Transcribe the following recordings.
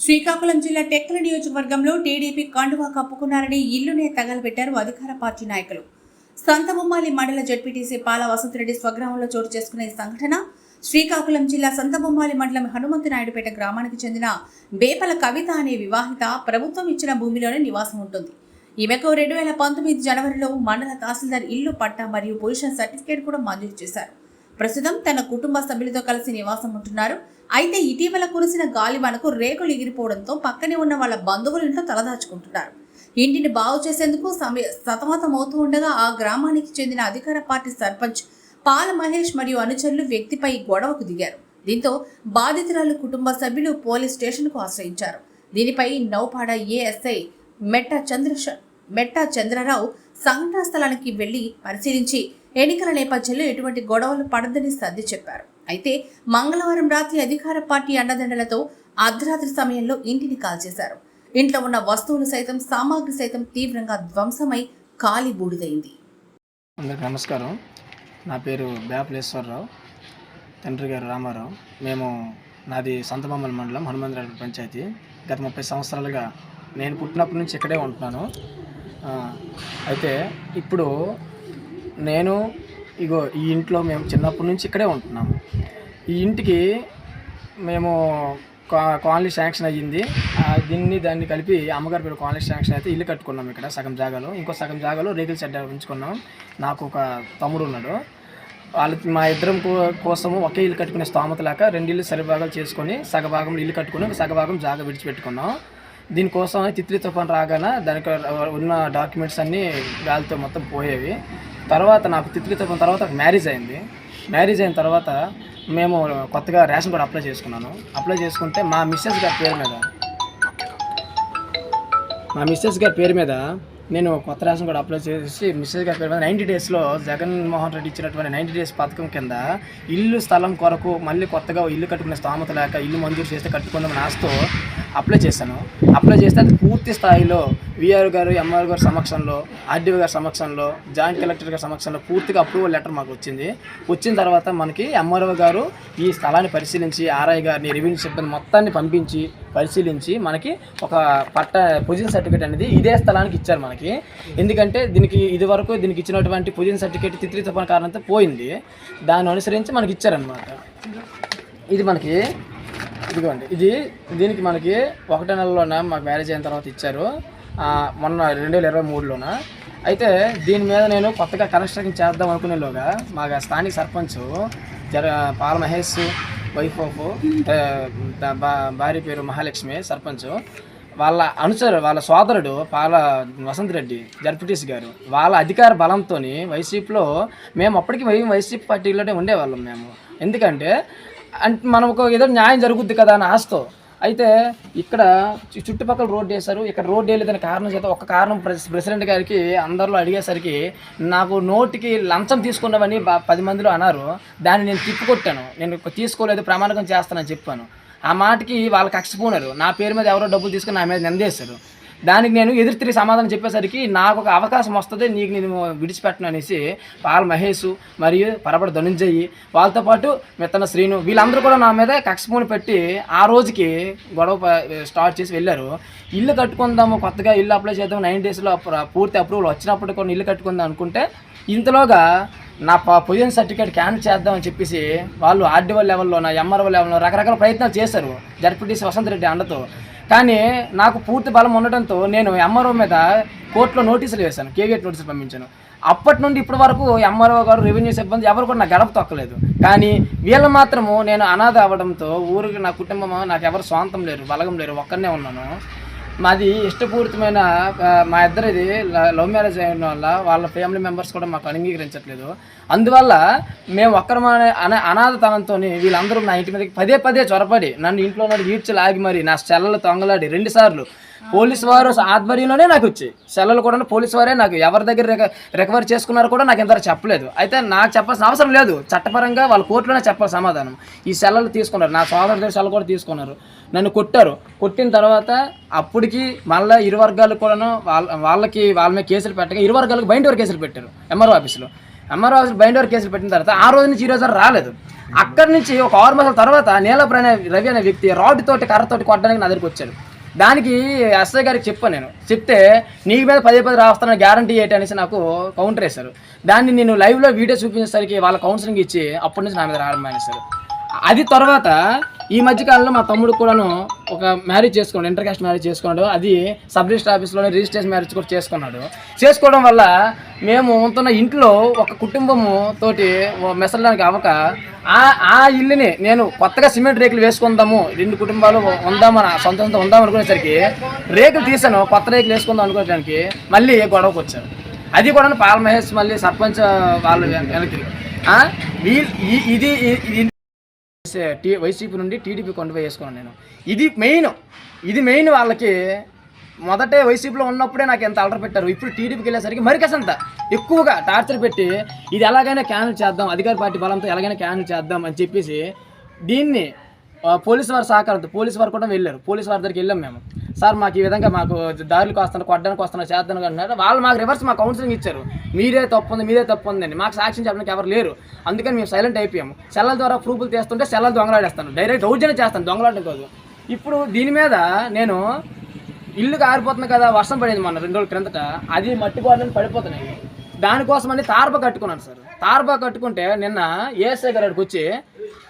శ్రీకాకుళం జిల్లా టెక్కల నియోజకవర్గంలో టీడీపీ కండువా కప్పుకున్నారని ఇల్లునే తగలబెట్టారు అధికార పార్టీ నాయకులు. సంతబొమ్మాలి మండల జడ్పీటీసీ పాల వసంతరెడ్డి స్వగ్రామంలో చోటు చేసుకున్న ఈ సంఘటన శ్రీకాకుళం జిల్లా సంతబొమ్మాలి మండలం హనుమంతనాయుడుపేట గ్రామానికి చెందిన బేపల కవిత అనే వివాహిత ప్రభుత్వం ఇచ్చిన భూమిలోనే నివాసం ఉంటుంది. ఈమెకు 2019 జనవరిలో మండల తహసీల్దార్ ఇల్లు పట్టా మరియు పొజిషన్ సర్టిఫికేట్ కూడా మంజూరు చేశారు. ప్రస్తుతం తన కుటుంబ సభ్యులతో కలిసి నివాసం ఉంటున్నారు. అయితే ఇటీవల కురిసిన గాలివానకు రేకులు ఎగిరిపోవడంతో పక్కనే ఉన్న వాళ్ళ బంధువుల ఇంట్లో తలదాచుకుంటున్నారు. ఇంటిని బాగు చేసేందుకు సతమతమవుతూ ఉండగా ఆ గ్రామానికి చెందిన అధికార పార్టీ సర్పంచ్ పాల మహేష్ మరియు అనుచరులు వ్యక్తిపై గొడవకు దిగారు. దీంతో బాధితురాలు కుటుంబ సభ్యులు పోలీస్ స్టేషన్కు ఆశ్రయించారు. దీనిపై నౌపాడ ఏఎస్ఐ మెట్టా చంద్రరావు సంఘటనా స్థలానికి వెళ్లి పరిశీలించి ఎన్నికల నేపథ్యంలో ఎటువంటి గొడవలు పడదని సర్ది చెప్పారు. అయితే మంగళవారం రాత్రి అధికార పార్టీ అండదండలతో అర్ధరాత్రి సమయంలో ఇంటిని కాల్చేశారు. ఇంట్లో ఉన్న వస్తువులు సైతం సామాగ్రి సైతం తీవ్రంగా ధ్వంసమై కాలి బూడిదైంది. అందరికీ నమస్కారం. నా పేరు బేపలేశ్వరరావు, తండ్రి గారు రామారావు. నాది సంతబొమ్మాలి మండలం హనుమంతనాయుడు పంచాయతీ. గత 30 సంవత్సరాలుగా నేను పుట్టినప్పటి నుంచి ఇక్కడే ఉంటున్నాను. అయితే ఇప్పుడు నేను ఈ ఇంట్లో మేము చిన్నప్పటి నుంచి ఇక్కడే ఉంటున్నాము. ఈ ఇంటికి మేము కాలనీ శాంక్షన్ అయ్యింది. దాన్ని కలిపి అమ్మగారి పేరు కాలనీ శాంక్షన్ అయితే ఇల్లు కట్టుకున్నాం. ఇక్కడ సగం జాగాలో, ఇంకో సగం జాగాలో రేకుల షెడ్ ఉంచుకున్నాం. నాకు ఒక తమ్ముడు ఉన్నాడు. మా ఇద్దరం కోసము ఒకే ఇల్లు కట్టుకునే స్తోమత లేక 2 ఇల్లు సరిభాగాలు చేసుకొని సగభాగంలో ఇల్లు కట్టుకుని సగభాగం జాగా విడిచిపెట్టుకున్నాం. దీనికోసం తిత్లీ తుఫాను రాగానే దానికి ఉన్న డాక్యుమెంట్స్ అన్నీ గాలితో మొత్తం పోయేవి. తర్వాత నాకు తిత్లీ తుఫాను తర్వాత మ్యారేజ్ అయింది. మ్యారేజ్ అయిన తర్వాత మేము కొత్తగా రేషన్ కార్డు అప్లై చేసుకుంటే మా మిస్సెస్ గారి పేరు మీద నేను కొత్త రేషన్ కార్డు అప్లై చేసి మిస్సెస్ గారి పేరు మీద 90 డేస్లో జగన్మోహన్ రెడ్డి ఇచ్చినటువంటి 90 డేస్ పథకం కింద ఇల్లు స్థలం కొరకు మళ్ళీ కొత్తగా ఇల్లు కట్టుకునే స్తోమత లేక ఇల్లు మంజూరు చేస్తే కట్టుకుందామని ఆశతో అప్లై చేశాను. అప్లై చేస్తే అది పూర్తి స్థాయిలో విఆర్ గారు, ఎంఆర్ గారి సమక్షంలో, ఆర్డీఓ గారి సమక్షంలో, జాయింట్ కలెక్టర్ గారి సమక్షంలో పూర్తిగా అప్రూవల్ లెటర్ మాకు వచ్చిన తర్వాత మనకి ఎంఆర్ఓ గారు ఈ స్థలాన్ని పరిశీలించి ఆర్ఐ గారిని, రెవెన్యూ సిబ్బంది మొత్తాన్ని పంపించి పరిశీలించి మనకి ఒక పొజిషన్ సర్టిఫికేట్ అనేది ఇదే స్థలానికి ఇచ్చారు మనకి. ఎందుకంటే దీనికి ఇచ్చినటువంటి పొజిషన్ సర్టిఫికేట్ తిత్లీ తుఫాను కారణంతో పోయింది. దాన్ని అనుసరించి మనకి ఇచ్చారనమాట. ఇది మనకి ఇదిగోండి, దీనికి మనకి 1 నెలలోన మాకు మ్యారేజ్ అయిన తర్వాత ఇచ్చారు, మొన్న 2023లోన. అయితే దీని మీద నేను కొత్తగా కన్స్ట్రక్షన్ చేద్దాం అనుకునేలోగా మా స్థానిక సర్పంచ్ పాల మహేష్ వైఫ్ ఆఫ్ భార్య పేరు మహాలక్ష్మి సర్పంచ్, వాళ్ళ సోదరుడు పాల వసంతరెడ్డి జడ్పీటీసీ గారు, వాళ్ళ అధికార బలంతో వైసీపీలో మేము అప్పటికి వైసీపీ పార్టీలోనే ఉండేవాళ్ళం మేము. ఎందుకంటే మనకు ఏదో న్యాయం జరుగుద్ది కదా అని ఆశతో. అయితే ఇక్కడ చుట్టుపక్కల రోడ్డు వేశారు. ఇక్కడ రోడ్డు వేయలేదని కారణం చేత ఒక కారణం ప్రెసిడెంట్ గారికి అందరిలో అడిగేసరికి నాకు నోటికి లంచం తీసుకున్నామని 10 మందిలో అన్నారు. దాన్ని నేను తిప్పికొట్టాను. నేను తీసుకోలేదు, ప్రమాణకం చేస్తానని చెప్పాను. ఆ మాటకి వాళ్ళకి కక్షపోనారు. నా పేరు మీద ఎవరో డబ్బులు తీసుకుని నా మీద నిందేశారు. దానికి నేను ఎదురు తిరిగి సమాధానం చెప్పేసరికి నాకు ఒక అవకాశం వస్తుంది, నీకు నేను విడిచిపెట్టను అనేసి పాల మహేష్ మరియు పరపడ ధనుంజయ్ వాళ్ళతో పాటు మెత్తన శ్రీను వీళ్ళందరూ కూడా నా మీద కక్షపోని పెట్టి ఆ రోజుకి గొడవ స్టార్ట్ చేసి వెళ్ళారు. ఇల్లు కట్టుకుందాము, కొత్తగా ఇల్లు అప్లై చేద్దాము, 90 డేస్లో పూర్తి అప్రూవల్ వచ్చినప్పటికీ కూడా ఇల్లు కట్టుకుందాం అనుకుంటే ఇంతలోగా నా పొజిషన్ సర్టిఫికేట్ క్యాన్సిల్ చేద్దామని చెప్పేసి వాళ్ళు ఆర్డీఓ లెవెల్లో, నా ఎంఆర్ఓ లెవెల్లో రకరకాల ప్రయత్నాలు చేశారు జడ్పీటీసీ వసంతరెడ్డి అండతో. కానీ నాకు పూర్తి బలం ఉండటంతో నేను ఎంఆర్ఓ మీద కోర్టులో నోటీసులు వేశాను, కేగేట్ నోటీసులు పంపించాను. అప్పటి నుండి ఇప్పటి వరకు ఎంఆర్ఓ గారు, రెవెన్యూ సిబ్బంది ఎవరు కూడా నా గడప తొక్కలేదు. కానీ వీళ్ళు మాత్రము నేను అనాథ అవ్వడంతో ఊరికి నా కుటుంబం నాకు ఎవరు స్వాంతం లేరు, బలగం లేరు, ఒక్కనే ఉన్నాను. మాది ఇష్టపూరితమైన మా ఇద్దరిది లవ్ మ్యారేజ్ అయిన వల్ల వాళ్ళ ఫ్యామిలీ మెంబర్స్ కూడా మాకు అంగీకరించట్లేదు. అందువల్ల మేము అనాథతనంతో వీళ్ళందరూ నా ఇంటి మీదకి పదే చొరపడి నన్ను ఇంట్లో ఈడ్చలాగి మరి నా సెల్లలు తొంగలాడి 2 సార్లు పోలీసు వారు ఆధ్వర్యంలోనే నాకు వచ్చాయి సెల్లలు కూడా. పోలీసు వారే నాకు ఎవరి దగ్గర రికవర్ చేసుకున్నారో కూడా నాకు ఇంత చెప్పలేదు. అయితే నాకు చెప్పాల్సిన అవసరం లేదు, చట్టపరంగా వాళ్ళ కోర్టులోనే చెప్పాలి సమాధానం. ఈ సెల్లలు తీసుకున్నారు, నా సోదరు దగ్గర సెల్ల కూడా తీసుకున్నారు, నన్ను కొట్టారు. కొట్టిన తర్వాత అప్పటికి మళ్ళీ ఇరు వర్గాలు కూడాను వాళ్ళ మీద కేసులు పెట్టగా ఇరు వర్గాలకు బైండ్ ఓవర్ కేసులు పెట్టారు ఎంఆర్ఓ ఆఫీసులో. ఎంఆర్ఓ ఆఫీసులో బైండ్ ఓవర్ కేసులు పెట్టిన తర్వాత ఆ రోజు నుంచి ఈ రోజు రాలేదు. అక్కడి నుంచి ఒక 6 మాసాల తర్వాత నీలపు రవి అనే వ్యక్తి రాడ్ తోటి కర్రతోటి కొట్టడానికి నా దగ్గరికి వచ్చాడు. దానికి ఎస్ఐ గారికి చెప్పాను. నేను చెప్తే నీకు మీద 10 రాస్తానని గ్యారంటీ ఏంటి అనేసి నాకు కౌంటర్ వేశారు. దాన్ని నేను లైవ్లో వీడియో చూపించేసరికి వాళ్ళ కౌన్సిలింగ్ ఇచ్చి అప్పటి నుంచి నా మీద రావడం మానేశారు. అది తర్వాత ఈ మధ్యకాలంలో మా తమ్ముడు కూడాను ఒక మ్యారేజ్ చేసుకున్నాడు, ఇంటర్ కాస్ట్ మ్యారేజ్ చేసుకున్నాడు. అది సబ్ రిజిస్టర్ ఆఫీస్లోనే రిజిస్ట్రేషన్ మ్యారేజ్ కూడా చేసుకున్నాడు. చేసుకోవడం వల్ల మేము ఉంటున్న ఇంట్లో ఒక కుటుంబము తోటి మెసలడానికి అవ్వక ఆ ఇల్లుని నేను కొత్తగా సిమెంట్ రేకులు వేసుకుందాము, 2 కుటుంబాలు ఉందామని సొంతంతో ఉందాం అనుకునేసరికి రేకులు తీసాను, కొత్త రేకులు వేసుకుందాం అనుకోవడానికి మళ్ళీ గొడవకు వచ్చాను. అది కూడా పాల మహేష్ మళ్ళీ సర్పంచ్ వాళ్ళు వెనక్కి ఇది వైసీపీ నుండి టీడీపీ కొండపై వేసుకున్నాను నేను. ఇది మెయిన్ వాళ్ళకి మొదటే వైసీపీలో ఉన్నప్పుడే నాకు ఎంత అలర పెట్టారు. ఇప్పుడు టీడీపీకి వెళ్ళేసరికి మరి కాసంత ఎక్కువగా టార్చర్ పెట్టి ఇది ఎలాగైనా క్యాన్సిల్ చేద్దాం, అధికార పార్టీ బలంతో ఎలాగైనా క్యాన్సిల్ చేద్దాం అని చెప్పేసి దీన్ని పోలీసు వారి సహకారంతో పోలీసు వారు కూడా వెళ్ళారు. పోలీసు వారి దగ్గరికి వెళ్ళాం మేము. సార్ మాకు ఈ విధంగా మాకు దారులకు వస్తాను, కొట్టడానికి వస్తాను, చేద్దాను అన్నారు. వాళ్ళు మాకు రివర్స్ మా కౌన్సిలింగ్ ఇచ్చారు. మీరే తప్పు ఉందండి, మాకు సాక్ష్యం చెప్పడానికి ఎవరు లేరు, అందుకని మేము సైలెంట్ అయిపోయాము. సెల్లల ద్వారా ప్రూఫ్లు తీస్తుంటే సెల్లలు దొంగలాడేస్తాను, డైరెక్ట్ దౌర్జన్యం చేస్తాను, దొంగలాడడం కాదు. ఇప్పుడు దీని మీద నేను ఇల్లు కారిపోతుంది కదా, వర్షం పడేది మొన్న 2 రోజుల క్రిందట, అది మట్టి గోడలను పడిపోతున్నాయి. దానికోసమని తార్పా కట్టుకున్నాను సార్. తార్పా కట్టుకుంటే నిన్న ఏఎస్ఐ గారికి వచ్చి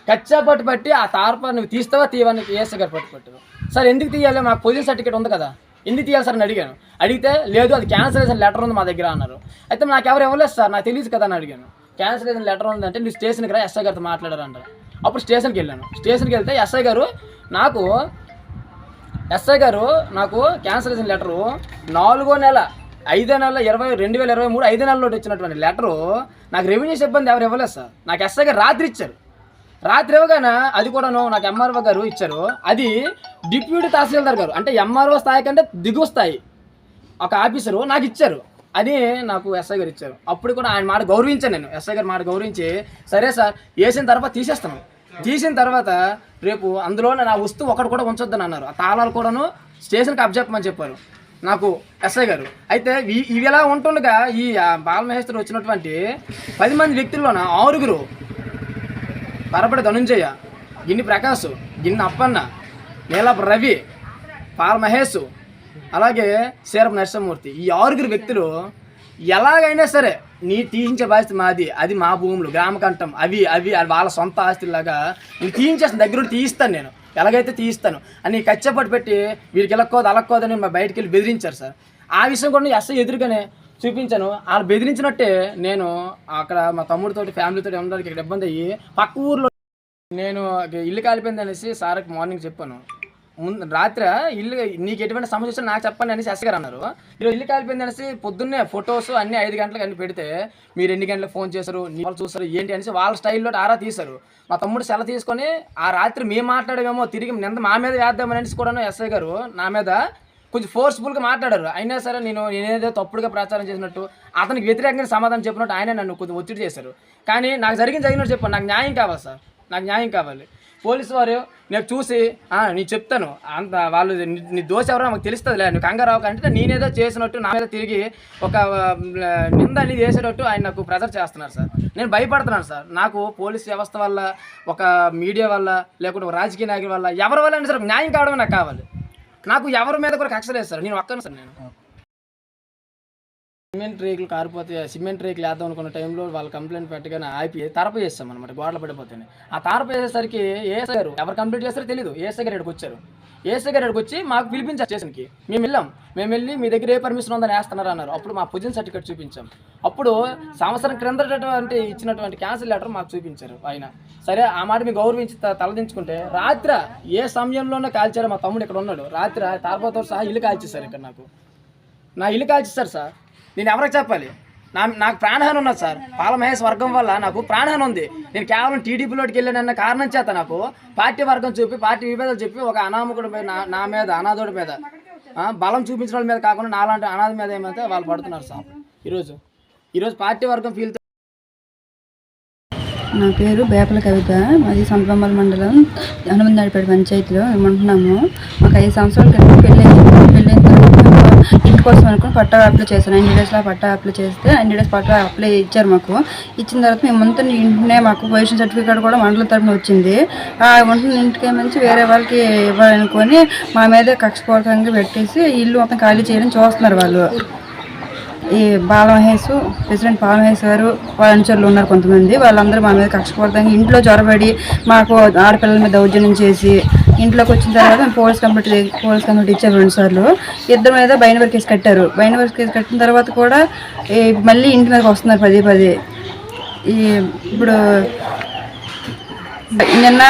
కచ్చా పట్టి ఆ తార్పా నువ్వు తీస్తావా తీయవని ఏఎస్ఐ గారు పట్టు సార్ ఎందుకు తీయాలి, మాకు పొజిషన్ సర్టిఫికేట్ ఉంది కదా, ఎందుకు తీయాలి సార్ అని అడిగాను. అడిగితే లేదు అది క్యాన్సలేషన్ లెటర్ ఉంది మా దగ్గర అన్నారు. అయితే నాకు ఎవరు ఇవ్వలేదు సార్, నాకు తెలియదు కదా అని అడిగాను. క్యాన్సలేషన్ లెటర్ ఉందంటే నువ్వు స్టేషన్కి రా, ఎస్ఐ గారితో మాట్లాడారంటారు. అప్పుడు స్టేషన్కి వెళ్ళాను. స్టేషన్కి వెళ్తే ఎస్ఐ గారు నాకు క్యాన్సలేషన్ లెటరు 4వ నెల 5వ నెల 2023 5వ నెలలో వచ్చినటువంటి లెటరు నాకు రెవెన్యూ సిబ్బంది ఎవరు ఇవ్వలేదు సార్. నాకు ఎస్ఐ గారు రాత్రి ఇచ్చారు. రాత్రి ఇవ్వగానే అది కూడాను నాకు ఎంఆర్ఓ గారు ఇచ్చారు. అది డిప్యూటీ తహసీల్దార్ గారు, అంటే ఎంఆర్ఓ స్థాయి కంటే దిగువ స్థాయి ఒక ఆఫీసరు నాకు ఇచ్చారు. అది నాకు ఎస్ఐ గారు ఇచ్చారు. అప్పుడు కూడా ఆయన మాట గౌరవించాను నేను. ఎస్ఐ గారు మాట గౌరవించి సరే సార్ వేసిన తర్వాత తీసేస్తాను, తీసిన తర్వాత రేపు అందులోనే నా వస్తువు ఒకటి కూడా ఉంచొద్దని అన్నారు. ఆ తాళాలు కూడాను స్టేషన్కి అప్పచెప్పమని చెప్పారు నాకు ఎస్ఐ గారు. అయితే ఇవి ఎలా ఉంటుండగా ఈ బాలమహేశ్వరి వచ్చినటువంటి 10 మంది వ్యక్తుల్లోన 6 పరపడి ధనుంజయ, గిన్ని ప్రకాష్, గిన్ని అప్పన్న, నీలపు రవి, పాల మహేష్, అలాగే శీరపు నరసింహమూర్తి, ఈ 6 వ్యక్తులు ఎలాగైనా సరే నీ తీయించే బాధ్యత మాది, అది మా భూములు గ్రామకంఠం, అవి వాళ్ళ సొంత ఆస్తుల్లాగా నేను తీయించేస్తాను, దగ్గర తీయిస్తాను, నేను ఎలాగైతే తీయిస్తాను అని కచ్చపట్టు పెట్టి వీరికి అలక్కోదని మా బయటికి వెళ్ళి బెదిరించారు సార్. ఆ విషయం కూడా ఎస్ఐ ఎదురుగానే చూపించాను. వాళ్ళు బెదిరించినట్టే నేను అక్కడ మా తమ్ముడితోటి ఫ్యామిలీతో ఉండడానికి ఇక్కడ ఇబ్బంది అయ్యి పక్క ఊర్లో నేను ఇల్లు కాలిపోయింది అనేసి సార్కి మార్నింగ్ చెప్పాను. రాత్రి ఇల్లు నీకు ఎటువంటి సమస్య వస్తే నాకు చెప్పండి అనేసి ఎస్ఐ గారు అన్నారు. మీరు ఇల్లు కాలిపోయింది అనేసి పొద్దున్నే ఫొటోస్ అన్ని 5 గంటలకు అన్ని పెడితే మీరు ఎన్ని గంటలకు ఫోన్ చేశారు, వాళ్ళు చూస్తారు ఏంటి అనేసి వాళ్ళ స్టైల్లో ఆరా తీశారు. మా తమ్ముడు సెల తీసుకొని ఆ రాత్రి మేము మాట్లాడేమో తిరిగి నింద మా మీద వేద్దామని అనేసి కూడా ఎస్ఐ గారు నా మీద కొంచెం ఫోర్స్ఫుల్గా మాట్లాడారు. అయినా సరే నేనేదో తప్పుడుగా ప్రచారం చేసినట్టు అతనికి వ్యతిరేకంగా సమాధానం చెప్పినట్టు ఆయన నన్ను కొంచెం ఒత్తిడి చేశారు. కానీ నాకు జరిగినట్టు చెప్పాను, నాకు న్యాయం కావాలి సార్, నాకు న్యాయం కావాలి. పోలీసు వారు నేను చూసి నేను చెప్తాను అంత వాళ్ళు నీ దోష ఎవరో మాకు తెలుస్తుంది, నువ్వు కంగారావు అంటే నేనేదో చేసినట్టు నా మీద తిరిగి ఒక నింద అనేది చేసేటట్టు ఆయన నాకు ప్రెజర్ చేస్తున్నారు సార్. నేను భయపడుతున్నాను సార్. నాకు పోలీస్ వ్యవస్థ వల్ల, ఒక మీడియా వల్ల, లేకుంటే ఒక రాజకీయ నాయకుల వల్ల, ఎవరి వల్ల అయినా సరే న్యాయం కావడమే నాకు కావాలి. నాకు ఎవరి మీద కూడా కక్ష లేదు సార్. నేను ఒక్కను సార్. నేను సిమెంట్ రేకులు కారిపోతే సిమెంట్ రేకులు వేద్దాం అనుకున్న టైంలో వాళ్ళు కంప్లైంట్ పెట్టగానే ఆపి తారప చేస్తాం అనమాట, గోడలు పడిపోతాయి. ఆ తారప వేసేసరికి ఏఎస్ఐ గారు ఎవరు కంప్లీట్ చేస్తారో తెలియదు. ఏఎస్ఐ గారు ఇక్కడికి వచ్చారు. ఏఎస్ఐ గారు ఇక్కడికి వచ్చి మాకు పిలిపించారు స్టేషన్కి. మేము వెళ్ళి మీ దగ్గర ఏ పర్మిషన్ ఉందని వేస్తున్నారు అన్నారు. అప్పుడు మా పొజిషన్ సర్టిఫికేట్ చూపించాం. అప్పుడు సంవత్సరం క్రిందటువంటి ఇచ్చినటువంటి క్యాన్సిల్ లెటర్ మాకు చూపించారు ఆయన. సరే ఆ మాట మీకు గౌరవించి తలదించుకుంటే రాత్రి ఏ సమయంలోనే కాల్చారో మా తమ్ముడు ఇక్కడ ఉన్నాడు. రాత్రి తారపతో సహా ఇల్లు కాల్చేశారు. ఇక్కడ నా ఇల్లు కాల్చేశారు సార్. నేను ఎవరికి చెప్పాలి? నాకు ప్రాణహాని ఉన్నది సార్. పాల మహేష్ వర్గం వల్ల నాకు ప్రాణహాని ఉంది. నేను కేవలం టీడీపీలోకి వెళ్ళానన్న కారణం చేత నాకు పార్టీ వర్గం చూపి, పార్టీ విభేదాలు చెప్పి ఒక అనామకుడి మీద, నా మీద, అనాథుడి మీద బలం చూపించడం మీద కాకుండా నాలాంటి అనాథ మీద ఏమైతే వాళ్ళు పడుతున్నారు సార్. ఈరోజు పార్టీ వర్గం ఫీల్తో. నా పేరు బేపల కవిత, మాది సంతబొమ్మల మండలం హనుమంతపేట పంచాయతీలో ఉంటున్నాము. మాకు 5 సంవత్సరాల క్రితం పెళ్ళైన తర్వాత కోసం అనుకుని పట్టా అప్లై చేశాను. 90 డేస్లో పట్టా అప్లై చేస్తే 90 డేస్ పట్టా అప్లై ఇచ్చారు మాకు. ఇచ్చిన తర్వాత మేము ముందు ఇంటినే మాకు పొజిషన్ సర్టిఫికేట్ కూడా మండలం తరఫున వచ్చింది. ఆ వంటని ఇంటికి మంచి వేరే వాళ్ళకి ఇవ్వాలనుకొని మా మీద కక్షపూరితంగా పెట్టేసి ఇల్లు మొత్తం ఖాళీ చేయడం చూస్తున్నారు వాళ్ళు. ఈ బాలమహేష్, ప్రెసిడెంట్ బాలమహేష్ గారు వాళ్ళ అనుచరులు ఉన్నారు కొంతమంది. వాళ్ళందరూ మా మీద కక్షపూరితంగా ఇంట్లో చొరబడి మాకు ఆడపిల్లల మీద దౌర్జన్యం చేసి ఇంట్లోకి వచ్చిన తర్వాత మేము పోలీస్ కంప్లైంట్ ఇచ్చాము 2 సార్లు. ఇద్దరి మీద బైండ్ కేసు కట్టారు. బైండ్ కేసు కట్టిన తర్వాత కూడా మళ్ళీ ఇంటి మీదకి వస్తున్నారు పదే. ఇప్పుడు నిన్న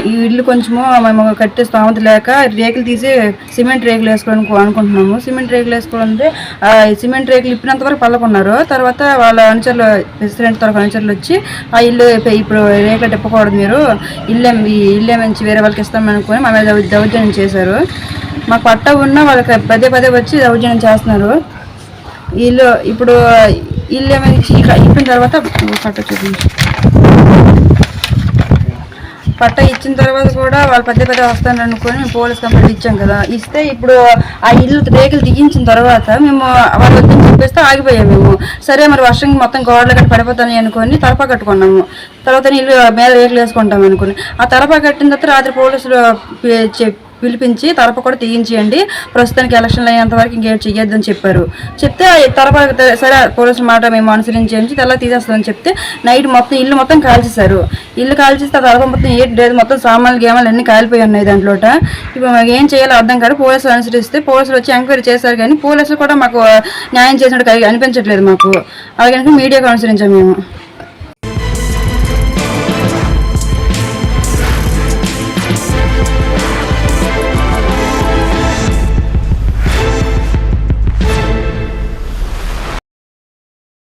ఈ ఇల్లు కొంచెము మేము కట్టే స్థామత లేక రేకులు తీసి సిమెంట్ రేకులు వేసుకోవడానికి అనుకుంటున్నాము. సిమెంట్ రేకులు వేసుకోవాలంటే సిమెంట్ రేకులు ఇప్పినంత వరకు పళ్ళకున్నారు. తర్వాత వాళ్ళ అనుచరులు, ప్రెసిడెంట్ తరఫు అనుచరులు వచ్చి ఆ ఇల్లు ఇప్పుడు రేకులు తిప్పకూడదు, మీరు ఇల్లే మంచి వేరే వాళ్ళకి ఇస్తామనుకొని మా మీద దౌర్జన్యం చేశారు. మాకు పట్టా ఉన్నా వాళ్ళకి పదే వచ్చి దౌర్జన్యం చేస్తున్నారు. ఇల్లు ఇప్పుడు ఇల్లు ఏమైంది ఇప్పిన తర్వాత పట్టా ఇచ్చిన తర్వాత కూడా వాళ్ళు పదే వస్తాను అనుకొని మేము పోలీస్ కంప్లైంట్ ఇచ్చాం కదా. ఇస్తే ఇప్పుడు ఆ ఇల్లు రేకులు దిగించిన తర్వాత మేము వాళ్ళు వద్దని చెప్పేస్తే ఆగిపోయాము మేము. సరే మరి వర్షం మొత్తం గోడలు గట్టి పడిపోతాయి అనుకొని తలపా కట్టుకున్నాము. తర్వాత ఇల్లు మీద రేకులు వేసుకుంటాం అనుకుని ఆ తలపా కట్టిన తర్వాత రాత్రి పోలీసులు పిలిపించి తలప కూడా తీయించేయండి, ప్రస్తుతానికి ఎలక్షన్లు అయినంత వరకు ఇంకేం చెయ్యొద్దని చెప్పారు. చెప్తే తలప సరే పోలీసుల మాట మేము అనుసరించి తెల్ల తీసేస్తామని చెప్తే నైట్ మొత్తం ఇల్లు మొత్తం కాల్చేశారు. ఇల్లు కాల్చేస్తే ఆ తలప మొత్తం లేదు, మొత్తం సామాన్లు గేమాలు అన్నీ కాలిపోయి ఉన్నాయి దాంట్లో. ఇప్పుడు మాకు ఏం చేయాలో అర్థం కాదు. పోలీసులు అనుసరిస్తే పోలీసులు వచ్చి ఎంక్వైరీ చేశారు, కానీ పోలీసులు కూడా మాకు న్యాయం చేసినట్టు అనిపించట్లేదు మాకు. అలాగే మీడియాకు అనుసరించాము మేము.